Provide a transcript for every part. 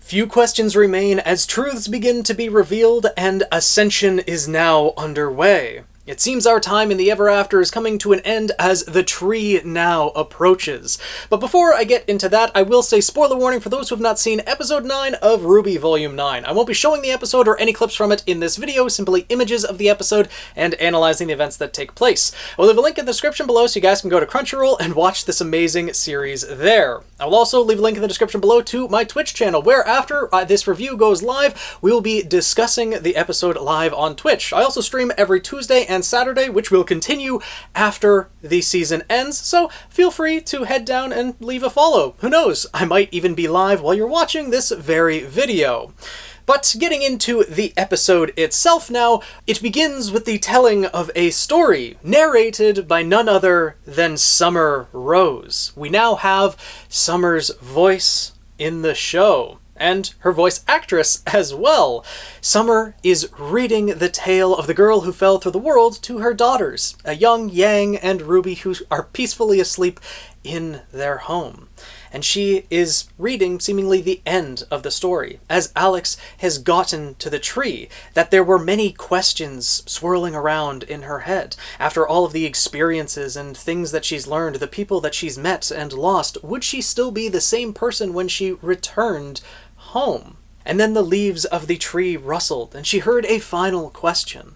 Few questions remain as truths begin to be revealed and Ascension is now underway. It seems our time in the Ever After is coming to an end as the tree now approaches. But before I get into that, I will say spoiler warning for those who have not seen Episode 9 of RWBY Volume 9. I won't be showing the episode or any clips from it in this video, simply images of the episode and analyzing the events that take place. I'll leave a link in the description below so you guys can go to Crunchyroll and watch this amazing series there. I will also leave a link in the description below to my Twitch channel, where after this review goes live, we will be discussing the episode live on Twitch. I also stream every Tuesday and Saturday, which will continue after the season ends, so feel free to head down and leave a follow. Who knows, I might even be live while you're watching this very video. But getting into the episode itself now, it begins with the telling of a story, narrated by none other than Summer Rose. We now have Summer's voice in the show, and her voice actress as well. Summer is reading the tale of the girl who fell through the world to her daughters, a young Yang and Ruby who are peacefully asleep in their home. And she is reading seemingly the end of the story, as Alex has gotten to the tree, that there were many questions swirling around in her head. After all of the experiences and things that she's learned, the people that she's met and lost, would she still be the same person when she returned home? And then the leaves of the tree rustled, and she heard a final question.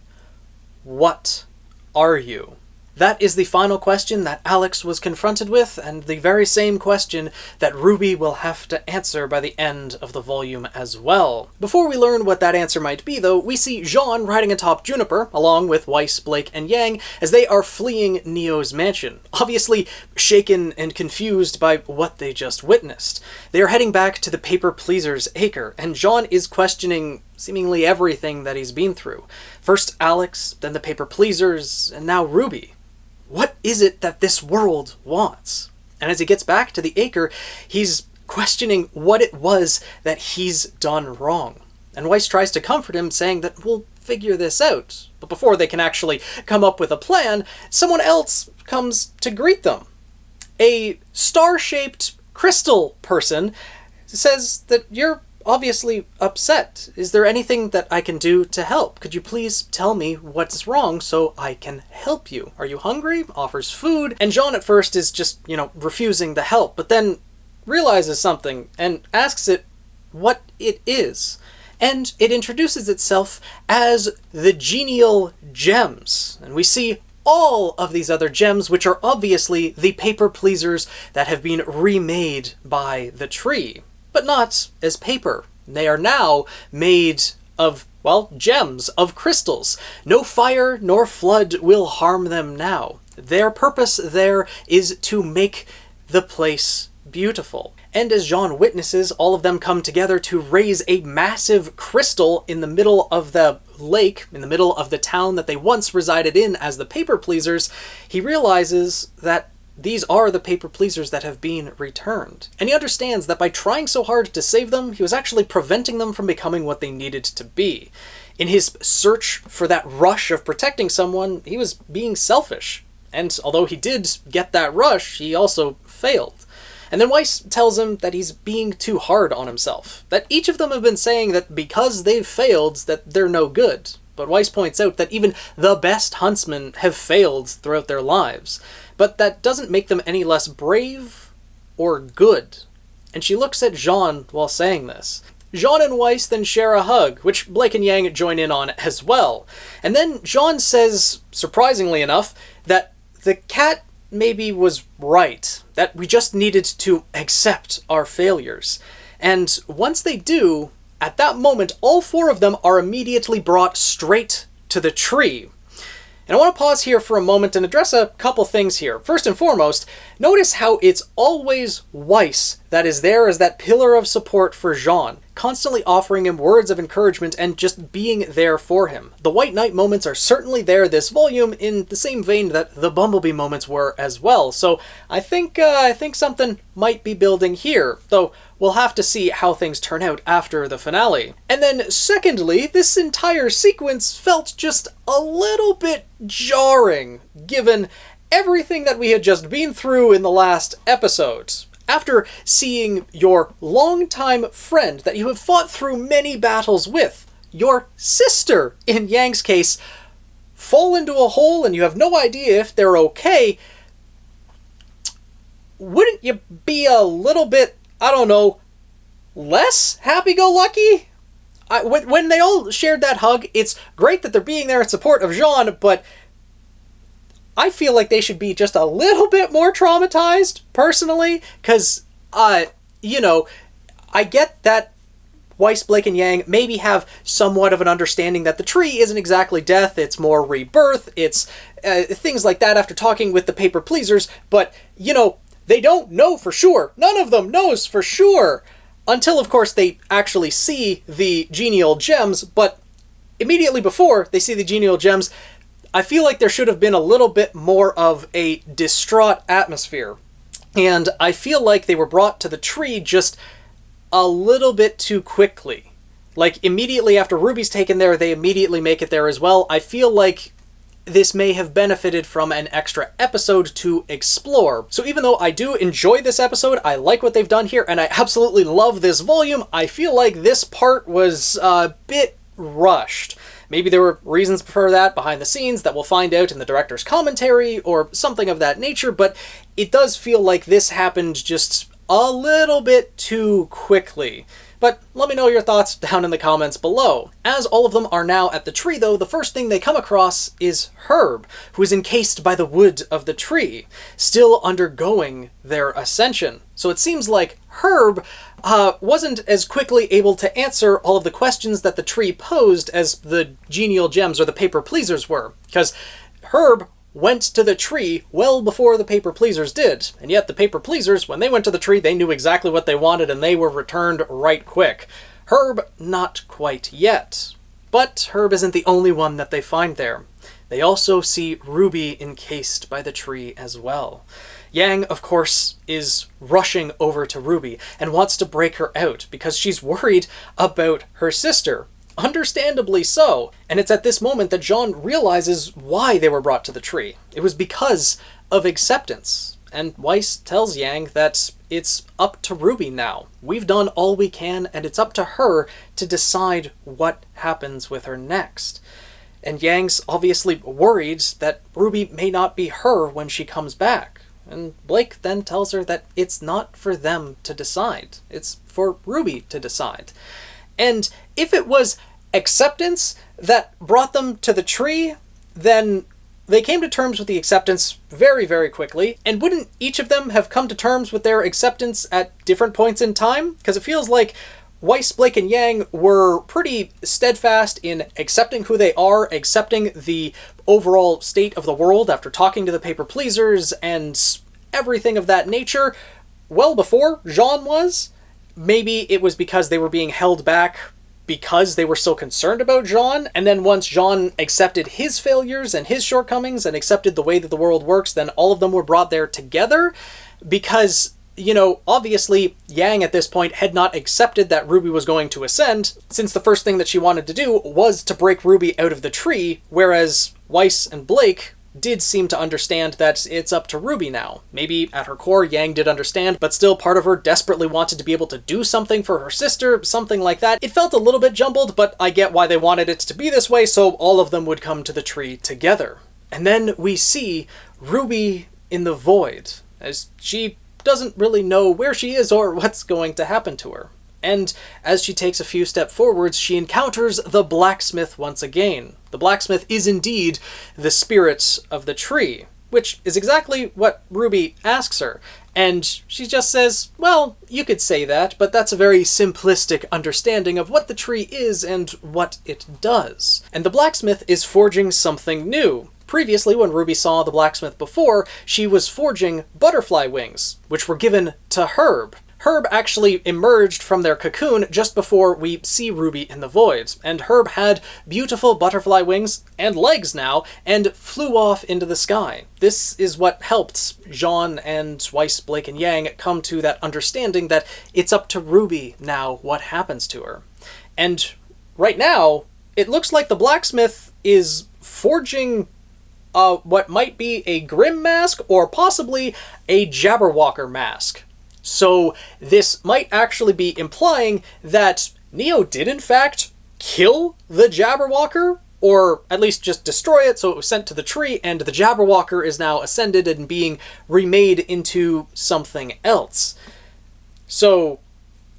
What are you? That is the final question that Alex was confronted with, and the very same question that Ruby will have to answer by the end of the volume as well. Before we learn what that answer might be, though, we see Jean riding atop Juniper, along with Weiss, Blake, and Yang, as they are fleeing Neo's mansion, obviously shaken and confused by what they just witnessed. They are heading back to the Paper Pleaser's acre, and Jean is questioning seemingly everything that he's been through. First Alex, then the Paper Pleasers, and now Ruby. What is it that this world wants? And as he gets back to the acre, he's questioning what it was that he's done wrong. And Weiss tries to comfort him, saying that we'll figure this out. But before they can actually come up with a plan, someone else comes to greet them. A star-shaped crystal person says that you're obviously upset. Is there anything that I can do to help? Could you please tell me what's wrong so I can help you? Are you hungry? Offers food. And Jean at first is just, refusing the help, but then realizes something and asks it what it is. And it introduces itself as the genial gems. And we see all of these other gems, which are obviously the Paper Pleasers that have been remade by the tree. But not as paper. They are now made of, gems, of crystals. No fire nor flood will harm them now. Their purpose there is to make the place beautiful. And as Jean witnesses all of them come together to raise a massive crystal in the middle of the lake, in the middle of the town that they once resided in as the Paper Pleasers, he realizes that these are the Paper Pleasers that have been returned. And he understands that by trying so hard to save them, he was actually preventing them from becoming what they needed to be. In his search for that rush of protecting someone, he was being selfish. And although he did get that rush, he also failed. And then Weiss tells him that he's being too hard on himself. That each of them have been saying that because they've failed, that they're no good. But Weiss points out that even the best huntsmen have failed throughout their lives. But that doesn't make them any less brave or good. And she looks at Jean while saying this. Jean and Weiss then share a hug, which Blake and Yang join in on as well. And then Jean says, surprisingly enough, that the cat maybe was right, that we just needed to accept our failures. And once they do, at that moment, all four of them are immediately brought straight to the tree. And I want to pause here for a moment and address a couple things here. First and foremost, notice how it's always Weiss that is there as that pillar of support for Jean, constantly offering him words of encouragement and just being there for him. The White Knight moments are certainly there this volume in the same vein that the Bumblebee moments were as well. So I think something might be building here, though we'll have to see how things turn out after the finale. And then secondly, this entire sequence felt just a little bit jarring, given everything that we had just been through in the last episode. After seeing your longtime friend that you have fought through many battles with, your sister in Yang's case, fall into a hole and you have no idea if they're okay, wouldn't you be a little bit, I don't know, less happy-go-lucky? When they all shared that hug, it's great that they're being there in support of Jean, but I feel like they should be just a little bit more traumatized, personally, because, you know, I get that Weiss, Blake, and Yang maybe have somewhat of an understanding that the tree isn't exactly death, it's more rebirth, it's things like that after talking with the paper pleasers, but, you know, they don't know for sure. None of them knows for sure. Until, of course, they actually see the genial gems, but immediately before they see the genial gems, I feel like there should have been a little bit more of a distraught atmosphere. And I feel like they were brought to the tree just a little bit too quickly. Like, immediately after Ruby's taken there, they immediately make it there as well. I feel like this may have benefited from an extra episode to explore. So even though I do enjoy this episode, I like what they've done here, and I absolutely love this volume, I feel like this part was a bit rushed. Maybe there were reasons for that behind the scenes that we'll find out in the director's commentary or something of that nature, but it does feel like this happened just a little bit too quickly. But let me know your thoughts down in the comments below. As all of them are now at the tree, though, the first thing they come across is Herb, who is encased by the wood of the tree, still undergoing their ascension. So it seems like Herb wasn't as quickly able to answer all of the questions that the tree posed as the genial gems or the paper pleasers were, because Herb went to the tree well before the paper pleasers did, and yet the paper pleasers, when they went to the tree, they knew exactly what they wanted and they were returned right quick. Herb, not quite yet. But Herb isn't the only one that they find there. They also see Ruby encased by the tree as well. Yang, of course, is rushing over to Ruby and wants to break her out because she's worried about her sister. Understandably so. And it's at this moment that Jean realizes why they were brought to the tree. It was because of acceptance. And Weiss tells Yang that it's up to Ruby now. We've done all we can, and it's up to her to decide what happens with her next. And Yang's obviously worried that Ruby may not be her when she comes back. And Blake then tells her that it's not for them to decide. It's for Ruby to decide. And if it was acceptance that brought them to the tree, then they came to terms with the acceptance very, very quickly. And wouldn't each of them have come to terms with their acceptance at different points in time? Because it feels like Weiss, Blake, and Yang were pretty steadfast in accepting who they are, accepting the overall state of the world after talking to the paper pleasers and everything of that nature well before Jean was. Maybe it was because they were being held back because they were so concerned about Jean, and then once Jean accepted his failures and his shortcomings and accepted the way that the world works, then all of them were brought there together because, you know, obviously Yang at this point had not accepted that Ruby was going to ascend, since the first thing that she wanted to do was to break Ruby out of the tree, whereas Weiss and Blake did seem to understand that it's up to Ruby now. Maybe at her core, Yang did understand, but still part of her desperately wanted to be able to do something for her sister, something like that. It felt a little bit jumbled, but I get why they wanted it to be this way, so all of them would come to the tree together. And then we see Ruby in the void, as she doesn't really know where she is or what's going to happen to her. And as she takes a few steps forwards, she encounters the blacksmith once again. The blacksmith is indeed the spirit of the tree, which is exactly what Ruby asks her. And she just says, well, you could say that, but that's a very simplistic understanding of what the tree is and what it does. And the blacksmith is forging something new. Previously, when Ruby saw the blacksmith before, she was forging butterfly wings, which were given to Herb. Herb actually emerged from their cocoon just before we see Ruby in the void, and Herb had beautiful butterfly wings and legs now, and flew off into the sky. This is what helped Jean and Weiss, Blake, and Yang come to that understanding that it's up to Ruby now what happens to her. And right now, it looks like the blacksmith is forging what might be a Grim mask or possibly a Jabberwocker mask. So this might actually be implying that Neo did in fact kill the Jabberwocker, or at least just destroy it so it was sent to the tree, and the Jabberwocker is now ascended and being remade into something else. So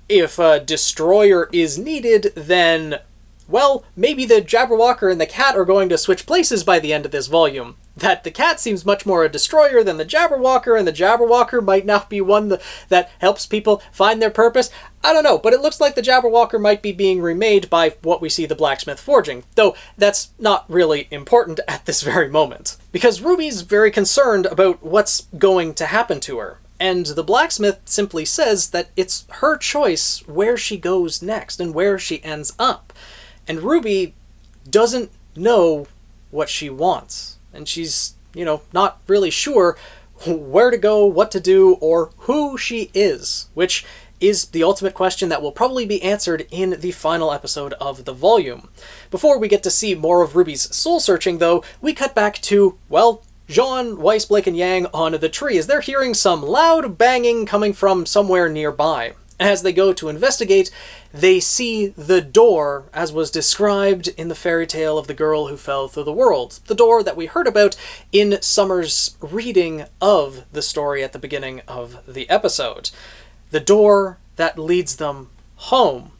if a destroyer is needed, then, well, maybe the Jabberwocker and the cat are going to switch places by the end of this volume. That the cat seems much more a destroyer than the Jabberwocker, and the Jabberwocker might now be one that helps people find their purpose. I don't know, but it looks like the Jabberwocker might be being remade by what we see the blacksmith forging, though that's not really important at this very moment. Because Ruby's very concerned about what's going to happen to her, and the blacksmith simply says that it's her choice where she goes next and where she ends up. And Ruby doesn't know what she wants. And she's, not really sure where to go, what to do, or who she is, which is the ultimate question that will probably be answered in the final episode of the volume. Before we get to see more of Ruby's soul-searching, though, we cut back to, well, Jean, Weiss, Blake, and Yang on the tree as they're hearing some loud banging coming from somewhere nearby. As they go to investigate, they see the door, as was described in the fairy tale of the girl who fell through the world. The door that we heard about in Summer's reading of the story at the beginning of the episode. The door that leads them home.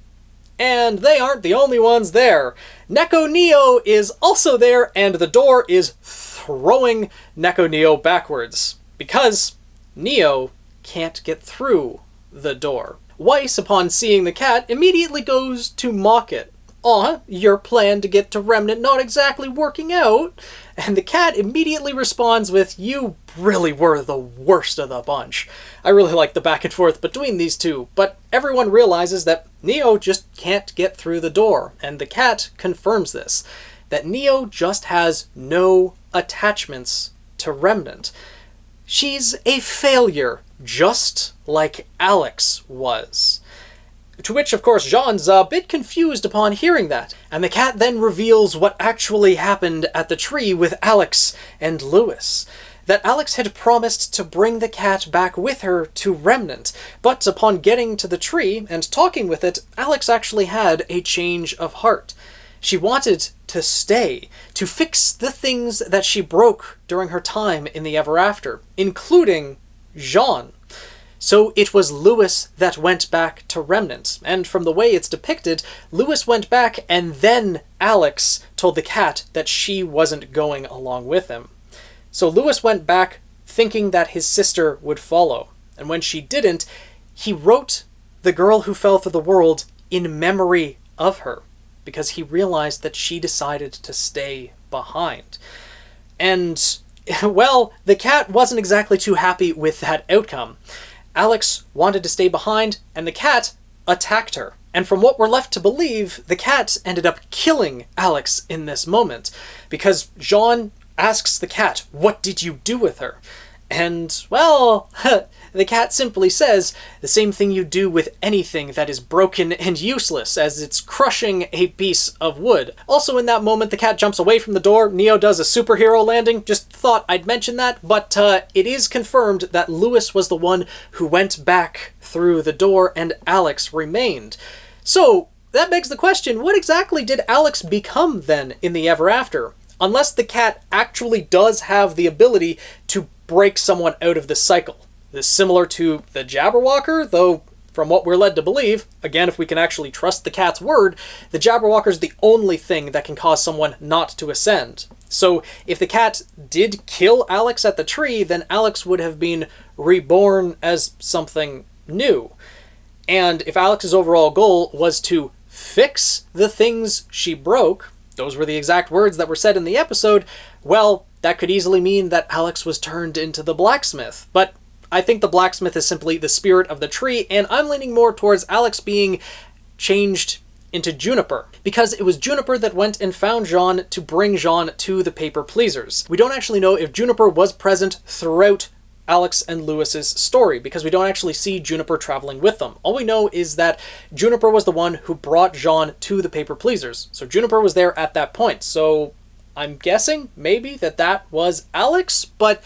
And they aren't the only ones there. Neko Neo is also there, and the door is throwing Neko Neo backwards. Because Neo can't get through the door. Weiss, upon seeing the cat, immediately goes to mock it. Aw, your plan to get to Remnant not exactly working out. And the cat immediately responds with, you really were the worst of the bunch. I really like the back and forth between these two, but everyone realizes that Neo just can't get through the door, and the cat confirms this, that Neo just has no attachments to Remnant. She's a failure, just like Alex was. To which, of course, Jean's a bit confused upon hearing that, and the cat then reveals what actually happened at the tree with Alex and Lewis. That Alex had promised to bring the cat back with her to Remnant, but upon getting to the tree and talking with it, Alex actually had a change of heart. She wanted to stay, to fix the things that she broke during her time in the Ever After, including Jean. So it was Lewis that went back to Remnant, and from the way it's depicted, Lewis went back and then Alex told the cat that she wasn't going along with him. So Lewis went back thinking that his sister would follow, and when she didn't, he wrote The Girl Who Fell Through the World in memory of her, because he realized that she decided to stay behind. And, well, the cat wasn't exactly too happy with that outcome. Alex wanted to stay behind, and the cat attacked her. And from what we're left to believe, the cat ended up killing Alex in this moment, because Jean asks the cat, what did you do with her? And, well, the cat simply says, the same thing you do with anything that is broken and useless, as it's crushing a piece of wood. Also in that moment, the cat jumps away from the door. Neo does a superhero landing. Just thought I'd mention that, but it is confirmed that Lewis was the one who went back through the door and Alex remained. So, that begs the question, what exactly did Alex become then in the Ever After? Unless the cat actually does have the ability to break someone out of the cycle. This is similar to the Jabberwocker, though from what we're led to believe, again, if we can actually trust the cat's word, the Jabberwocker is the only thing that can cause someone not to ascend. So if the cat did kill Alex at the tree, then Alex would have been reborn as something new. And if Alex's overall goal was to fix the things she broke, those were the exact words that were said in the episode, well, that could easily mean that Alex was turned into the blacksmith. But I think the blacksmith is simply the spirit of the tree, and I'm leaning more towards Alex being changed into Juniper, because it was Juniper that went and found Jean to bring Jean to the Paper Pleasers. We don't actually know if Juniper was present throughout Alex and Lewis's story, because we don't actually see Juniper traveling with them. All we know is that Juniper was the one who brought Jean to the Paper Pleasers. So Juniper was there at that point. So I'm guessing maybe that was Alex, but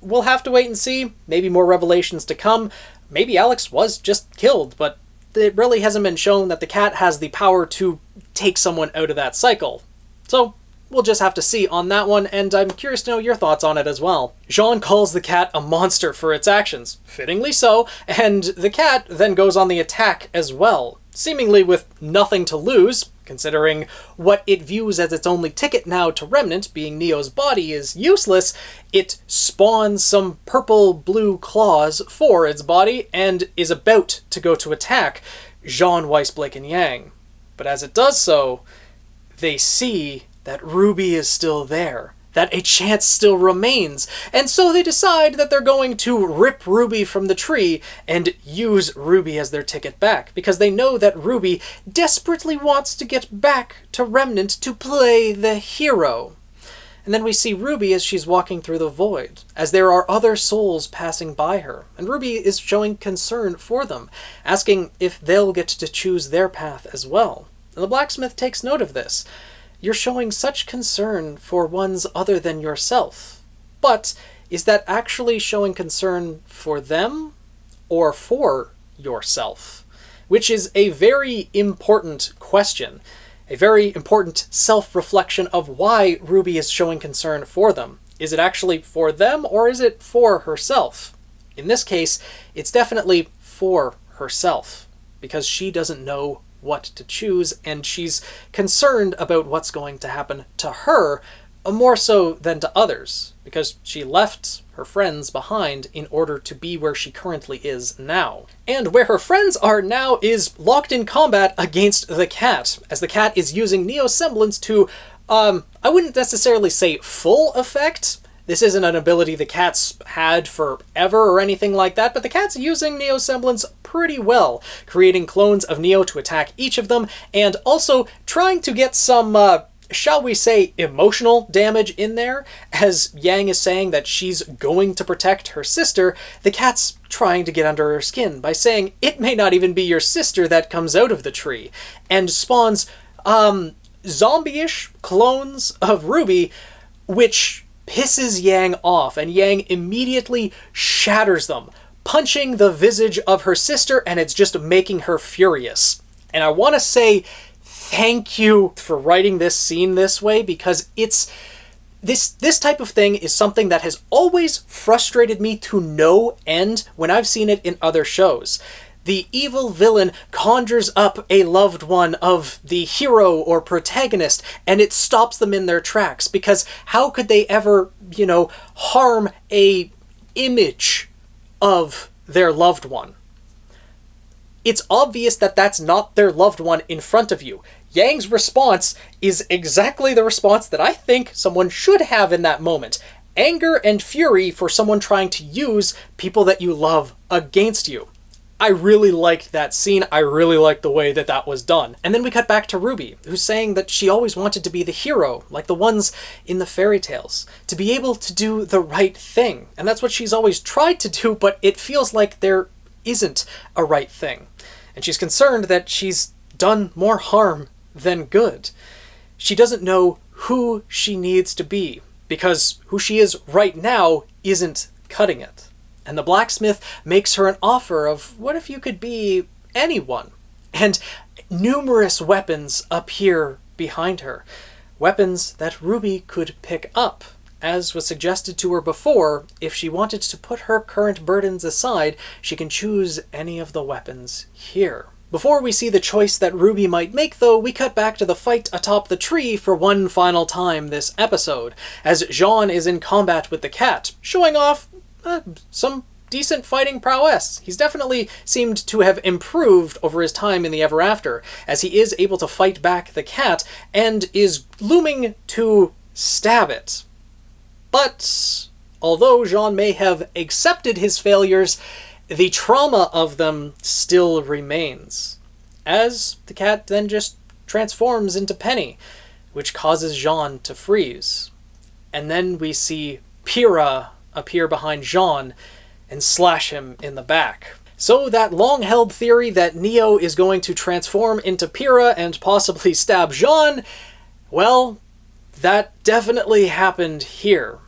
we'll have to wait and see. Maybe more revelations to come. maybe Alex was just killed, but it really hasn't been shown that the cat has the power to take someone out of that cycle. So we'll just have to see on that one, and I'm curious to know your thoughts on it as well. Jean calls the cat a monster for its actions, fittingly so, and the cat then goes on the attack as well, seemingly with nothing to lose, considering what it views as its only ticket now to Remnant, being Neo's body, is useless. It spawns some purple-blue claws for its body and is about to go to attack Jean, Weiss, Blake, and Yang. But as it does so, they see that RWBY is still there, that a chance still remains, and so they decide that they're going to rip RWBY from the tree and use RWBY as their ticket back, because they know that RWBY desperately wants to get back to Remnant to play the hero. And then we see RWBY as she's walking through the void, as there are other souls passing by her, and RWBY is showing concern for them, asking if they'll get to choose their path as well. And the blacksmith takes note of this. You're showing such concern for ones other than yourself. But is that actually showing concern for them or for yourself? Which is a very important question. A very important self-reflection of why RWBY is showing concern for them. Is it actually for them or is it for herself? In this case, it's definitely for herself, because she doesn't know what to choose, and she's concerned about what's going to happen to her, more so than to others, because she left her friends behind in order to be where she currently is now. And where her friends are now is locked in combat against the cat, as the cat is using Neo's semblance to, I wouldn't necessarily say full effect. This isn't an ability the cat's had forever or anything like that, but the cat's using Neo's semblance pretty well, creating clones of Neo to attack each of them, and also trying to get some, shall we say, emotional damage in there. As Yang is saying that she's going to protect her sister, the cat's trying to get under her skin by saying it may not even be your sister that comes out of the tree, and spawns, zombie-ish clones of RWBY, which pisses Yang off, and Yang immediately shatters them, punching the visage of her sister, and it's just making her furious. And I want to say thank you for writing this scene this way, because it's this type of thing is something that has always frustrated me to no end when I've seen it in other shows. The evil villain conjures up a loved one of the hero or protagonist, and it stops them in their tracks, because how could they ever, harm a image of their loved one? It's obvious that that's not their loved one in front of you. Yang's response is exactly the response that I think someone should have in that moment. Anger and fury for someone trying to use people that you love against you. I really liked that scene. I really liked the way that that was done. And then we cut back to RWBY, who's saying that she always wanted to be the hero, like the ones in the fairy tales, to be able to do the right thing. And that's what she's always tried to do, but it feels like there isn't a right thing. And she's concerned that she's done more harm than good. She doesn't know who she needs to be, because who she is right now isn't cutting it. And the blacksmith makes her an offer of, what if you could be anyone? And numerous weapons appear behind her. Weapons that RWBY could pick up. As was suggested to her before, if she wanted to put her current burdens aside, she can choose any of the weapons here. Before we see the choice that RWBY might make, though, we cut back to the fight atop the tree for one final time this episode, as Jean is in combat with the cat, showing off some decent fighting prowess. He's definitely seemed to have improved over his time in the Ever After, as he is able to fight back the cat and is looming to stab it. But although Jean may have accepted his failures, the trauma of them still remains, as the cat then just transforms into Penny, which causes Jean to freeze. And then we see Pyrrha appear behind Jean and slash him in the back. So that long-held theory that Neo is going to transform into Pyrrha and possibly stab Jean, well, that definitely happened here.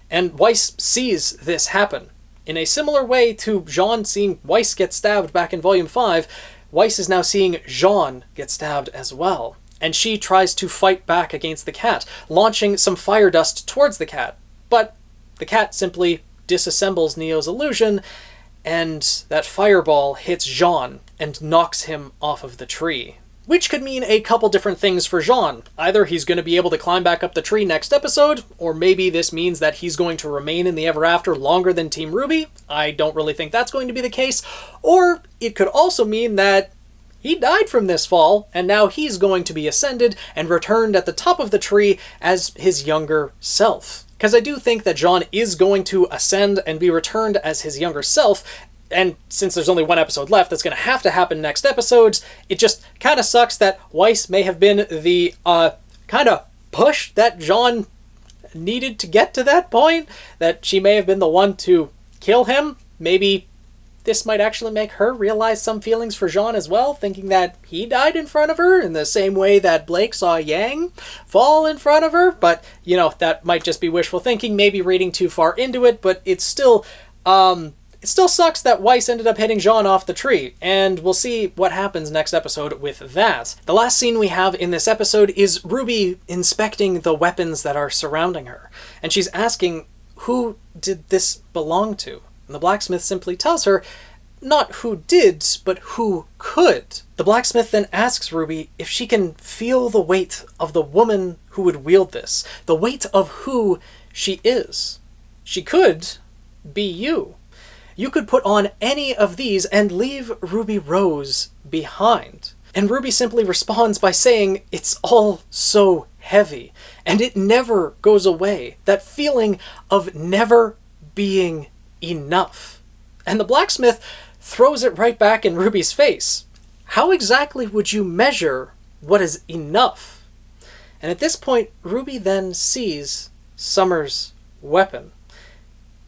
And Weiss sees this happen. In a similar way to Jean seeing Weiss get stabbed back in Volume 5, Weiss is now seeing Jean get stabbed as well. And she tries to fight back against the cat, launching some fire dust towards the cat. But the cat simply disassembles Neo's illusion, and that fireball hits Jean and knocks him off of the tree. Which could mean a couple different things for Jean. Either he's going to be able to climb back up the tree next episode, or maybe this means that he's going to remain in the Ever After longer than Team RWBY. I don't really think that's going to be the case. Or it could also mean that he died from this fall, and now he's going to be ascended and returned at the top of the tree as his younger self. Because I do think that Jean is going to ascend and be returned as his younger self, and since there's only one episode left, that's going to happen next episodes. It just kind of sucks that Weiss may have been the kind of push that Jean needed to get to that point, that she may have been the one to kill him. Maybe this might actually make her realize some feelings for Jean as well, thinking that he died in front of her in the same way that Blake saw Yang fall in front of her. But, you know, that might just be wishful thinking, maybe reading too far into it, but it's still... It still sucks that Weiss ended up hitting Jean off the tree, and we'll see what happens next episode with that. The last scene we have in this episode is RWBY inspecting the weapons that are surrounding her, and she's asking, who did this belong to? And the blacksmith simply tells her, not who did, but who could. The blacksmith then asks RWBY if she can feel the weight of the woman who would wield this, the weight of who she is. She could be you. You could put on any of these and leave Ruby Rose behind. And RWBY simply responds by saying, it's all so heavy, and it never goes away. That feeling of never being enough. And the blacksmith throws it right back in RWBY's face. How exactly would you measure what is enough? And at this point, RWBY then sees Summer's weapon.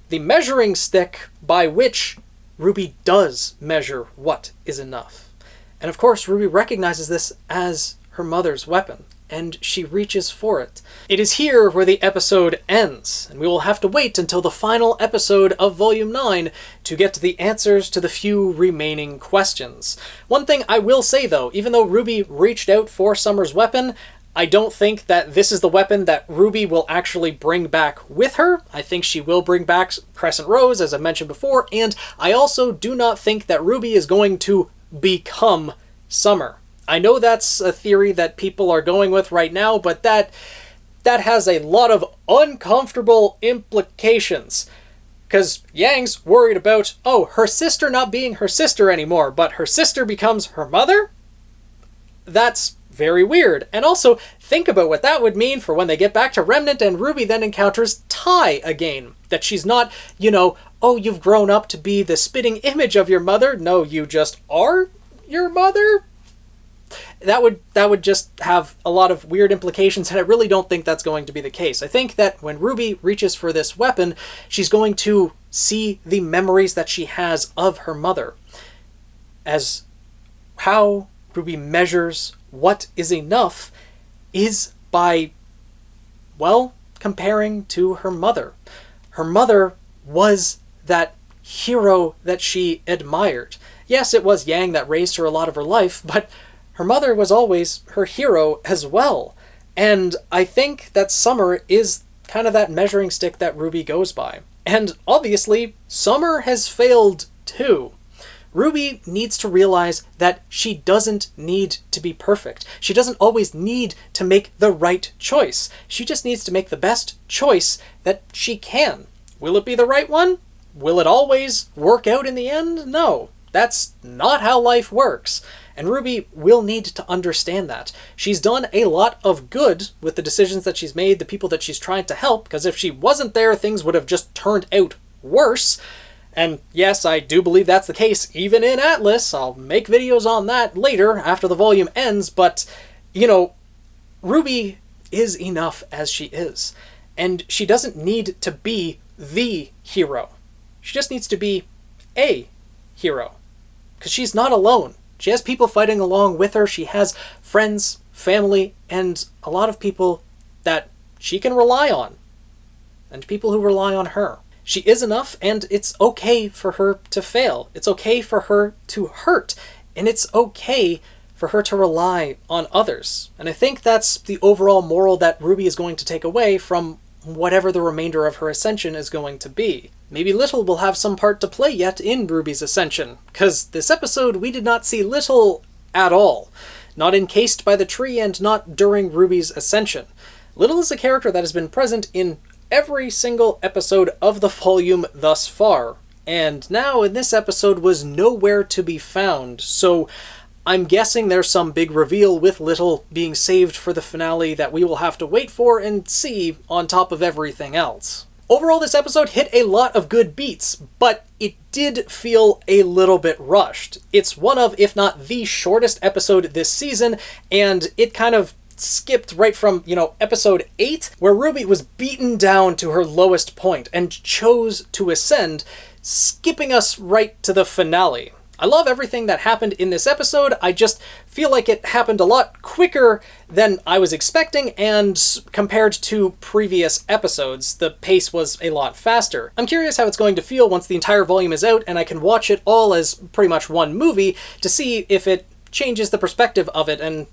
The measuring stick by which RWBY does measure what is enough. And of course, RWBY recognizes this as her mother's weapon, and she reaches for it. It is here where the episode ends, and we will have to wait until the final episode of Volume 9 to get to the answers to the few remaining questions. One thing I will say though, even though RWBY reached out for Summer's weapon, I don't think that this is the weapon that RWBY will actually bring back with her. I think she will bring back Crescent Rose, as I mentioned before, and I also do not think that RWBY is going to become Summer. I know that's a theory that people are going with right now, but that has a lot of uncomfortable implications. Because Yang's worried about, oh, her sister not being her sister anymore, but her sister becomes her mother? That's very weird. And also, think about what that would mean for when they get back to Remnant and RWBY then encounters Tai again. That she's not, you know, oh, you've grown up to be the spitting image of your mother. No, you just are your mother? That would just have a lot of weird implications, and I really don't think that's going to be the case. I think that when RWBY reaches for this weapon, she's going to see the memories that she has of her mother. As how RWBY measures what is enough is by, well, comparing to her mother. Her mother was that hero that she admired. Yes, it was Yang that raised her a lot of her life, but her mother was always her hero as well. And I think that Summer is kind of that measuring stick that RWBY goes by. And obviously, Summer has failed too. RWBY needs to realize that she doesn't need to be perfect. She doesn't always need to make the right choice. She just needs to make the best choice that she can. Will it be the right one? Will it always work out in the end? No. That's not how life works. And RWBY will need to understand that. She's done a lot of good with the decisions that she's made, the people that she's trying to help, because if she wasn't there, things would have just turned out worse. And yes, I do believe that's the case, even in Atlas. I'll make videos on that later, after the volume ends, but, you know, RWBY is enough as she is. And she doesn't need to be the hero. She just needs to be a hero. Because she's not alone. She has people fighting along with her. She has friends, family, and a lot of people that she can rely on. And people who rely on her. She is enough, and it's okay for her to fail. It's okay for her to hurt, and it's okay for her to rely on others. And I think that's the overall moral that Ruby is going to take away from whatever the remainder of her ascension is going to be. Maybe Little will have some part to play yet in Ruby's ascension, because this episode we did not see Little at all. Not encased by the tree and not during Ruby's ascension. Little is a character that has been present in every single episode of the volume thus far, and now in this episode was nowhere to be found, so I'm guessing there's some big reveal with Little being saved for the finale that we will have to wait for and see on top of everything else. Overall, this episode hit a lot of good beats, but it did feel a little bit rushed. It's one of, if not the shortest episode this season, and it kind of skipped right from, episode 8, where Ruby was beaten down to her lowest point and chose to ascend, skipping us right to the finale. I love everything that happened in this episode, I just feel like it happened a lot quicker than I was expecting, and compared to previous episodes, the pace was a lot faster. I'm curious how it's going to feel once the entire volume is out and I can watch it all as pretty much one movie to see if it changes the perspective of it and,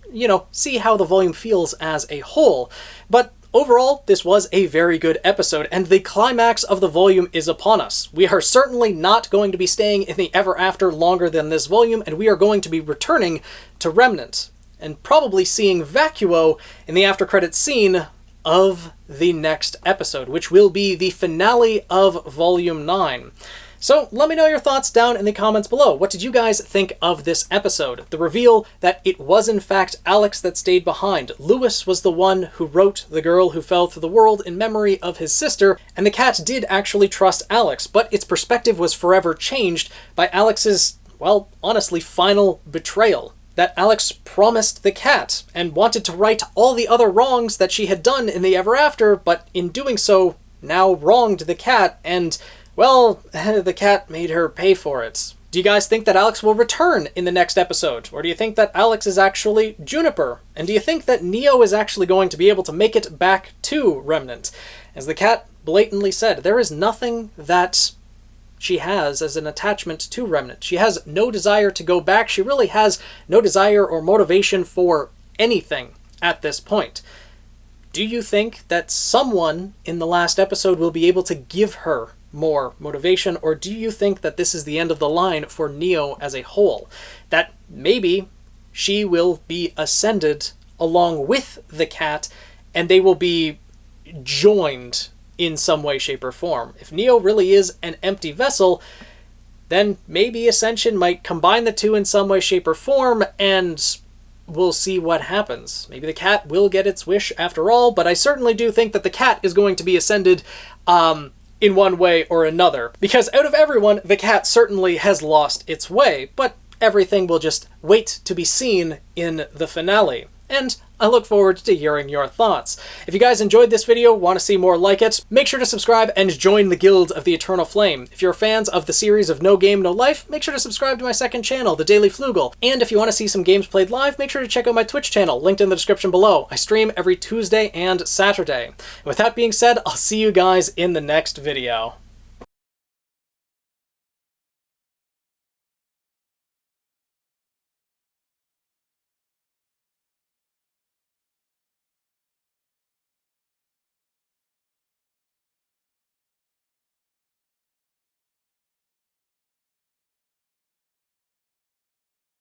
see how the volume feels as a whole. But overall, this was a very good episode, and the climax of the volume is upon us. We are certainly not going to be staying in the Ever After longer than this volume, and we are going to be returning to Remnant, and probably seeing Vacuo in the after-credits scene of the next episode, which will be the finale of Volume 9. So let me know your thoughts down in the comments below. What did you guys think of this episode? The reveal that it was in fact Alex that stayed behind. Lewis was the one who wrote The Girl Who Fell Through the World in memory of his sister, and the cat did actually trust Alex, but its perspective was forever changed by Alex's, well, honestly, final betrayal. That Alex promised the cat and wanted to right all the other wrongs that she had done in the Ever After, but in doing so, now wronged the cat, and well, the cat made her pay for it. Do you guys think that Alex will return in the next episode? Or do you think that Alex is actually Juniper? And do you think that Neo is actually going to be able to make it back to Remnant? As the cat blatantly said, there is nothing that she has as an attachment to Remnant. She has no desire to go back. She really has no desire or motivation for anything at this point. Do you think that someone in the last episode will be able to give her more motivation, or do you think that this is the end of the line for Neo as a whole? That maybe she will be ascended along with the cat, and they will be joined in some way, shape, or form. If Neo really is an empty vessel, then maybe Ascension might combine the two in some way, shape, or form, and we'll see what happens. Maybe the cat will get its wish after all, but I certainly do think that the cat is going to be ascended, in one way or another. Because out of everyone, the cat certainly has lost its way, but everything will just wait to be seen in the finale. And I look forward to hearing your thoughts. If you guys enjoyed this video, want to see more like it, make sure to subscribe and join the Guild of the Eternal Flame. If you're fans of the series of No Game, No Life, make sure to subscribe to my second channel, The Daily Flugel. And if you want to see some games played live, make sure to check out my Twitch channel, linked in the description below. I stream every Tuesday and Saturday. And with that being said, I'll see you guys in the next video.